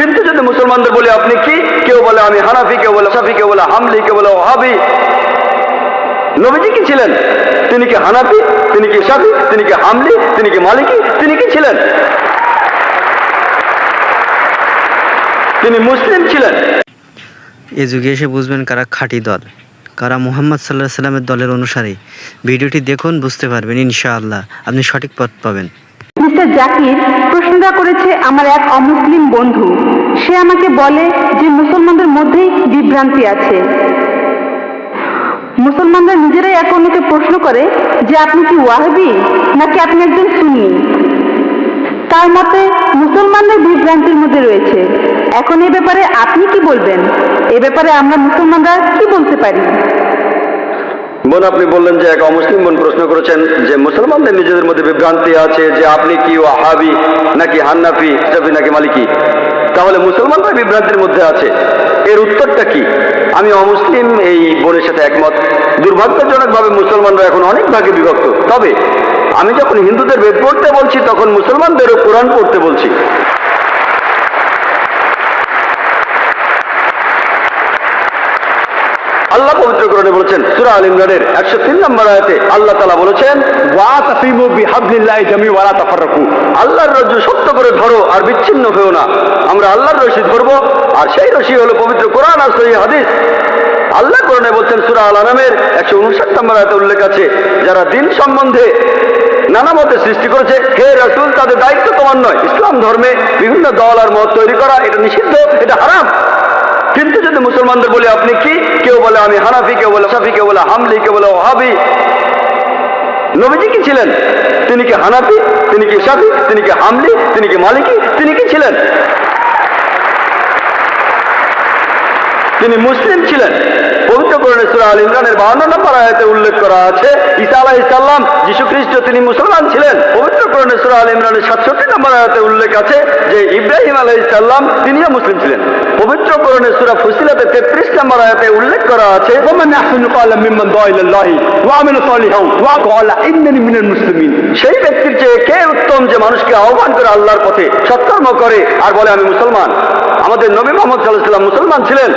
কিন্তু যদি মুসলমানদের বলি আপনি কি, কেউ বলে আমি হানাফি, কেউ বলে শাফি, কেউ বলে হামলি, কেউ বলে ওয়াহাবি। নবীজি কি ছিলেন? তিনি কি হানাফি? তিনি কি শাফি? তিনি কি হামলি? তিনি কি মালিকি? তিনি কি ছিলেন? তিনি মুসলিম ছিলেন। এই যুগে এসে বুঝবেন কারা খাঁটি দল, কারা মুহাম্মদ সাল্লাল্লাহু আলাইহি সাল্লামের দলের অনুসারী। ভিডিওটি দেখুন, বুঝতে পারবেন ইনশাআল্লাহ, আপনি সঠিক পথ পাবেন। মিস্টার জাকির প্রশ্নটা করেছে আমার এক অমুসলিম বন্ধু। সে আমাকে বলে যে মুসলমানদের মধ্যেই বিভ্রান্তি আছে। মুসলমানরা নিজেরাই এক অন্যকে প্রশ্ন করে যে আপনি কি ওয়াহাবি নাকি আপনি একজন সুন্নি। তার মতে মুসলমানদের বিভ্রান্তির মধ্যে রয়েছে। এখন এ ব্যাপারে আপনি কি বলবেন? এ ব্যাপারে আমরা মুসলমানরা কি বলতে পারি? বোন, আপনি বললেন যে এক অমুসলিম বোন প্রশ্ন করেছেন যে মুসলমানদের নিজেদের মধ্যে বিভ্রান্তি আছে যে আপনি কি ওয়াহাবি নাকি হান্নাফি, শাফি নাকি মালিকি। তাহলে মুসলমানরা বিভ্রান্তির মধ্যে আছে, এর উত্তরটা কি? আমি অমুসলিম এই বোনের সাথে একমত। দুর্ভাগ্যজনকভাবে মুসলমানরা এখন অনেক ভাগে বিভক্ত। তবে আমি যখন হিন্দুদের বেদ পড়তে বলছি তখন মুসলমানদেরও কোরআন পড়তে বলছি। আল্লাহ পবিত্র কোরআনে বলেছেন, সূরা আল ইমরানের 103 নম্বর আয়াতে আল্লাহ তাআলা বলেছেন, ওয়াতাসিমু বিহাবলিল্লাহি জামিআন ওয়া লা তাফাররাকু। আল্লাহর রজ্জু শক্ত করে ধরো আর বিচ্ছিন্ন হয়ো না। আমরা আল্লাহর রশি ধরবো, আর সেই রশি হলো পবিত্র কোরআন আর সহিহ হাদিস। আল্লাহ কোরআনে বলছেন, সূরা আল আনামের 159 নম্বর আয়াতে উল্লেখ আছে, যারা দিন সম্বন্ধে নানা মতে সৃষ্টি করেছে, হে রাসূল, তাদের দায়িত্ব তোমার নয়। ইসলাম ধর্মে বিভিন্ন দল আর মত তৈরি করা এটা নিষিদ্ধ, এটা হারাম। কিন্তু যদি মুসলমানদের বলি আপনি কি, কেউ বলে আমি হানাফি, কেউ বলে শাফি, কেউ বলে হামলি, কেউ বলে ওয়াহাবি। নবীজি কি ছিলেন? তিনি কি হানাফি? তিনি কি শাফি? তিনি কি হামলি? তিনি কি মালিকি? তিনি কি ছিলেন? তিনি মুসলিম ছিলেন। পবিত্র কোরআনে সূরা আল ইমরানের 52 নম্বর আয়াতে উল্লেখ করা আছে, ঈসা আলাইহিস সালাম, যীশু খ্রিস্ট, তিনি মুসলমান ছিলেন। পবিত্র কোরআনে সূরা আল ইমরানের 67 নম্বর আয়াতে উল্লেখ আছে যে ইব্রাহিম আলাইহিস সালাম, তিনিও মুসলিম ছিলেন। পবিত্র কোরআনে সূরা ফুসিলাতে 33 নম্বর আয়াতে উল্লেখ করা আছে, ওমান আহসানু ক্বালাম মিম্মান দাআ ইলাল্লাহি ওয়া আমিলা সালিহান ওয়া ক্বালা ইন্নানি মিনাল মুসলিমিন। সেই ব্যক্তির চেয়ে কে উত্তম যে মানুষকে আহ্বান করে আল্লাহর পথে, সৎকর্ম করে আর বলে আমি মুসলমান। আমাদের নবী মুহাম্মদ সাল্লাল্লাহু আলাইহি ওয়াসাল্লাম মুসলমান ছিলেন।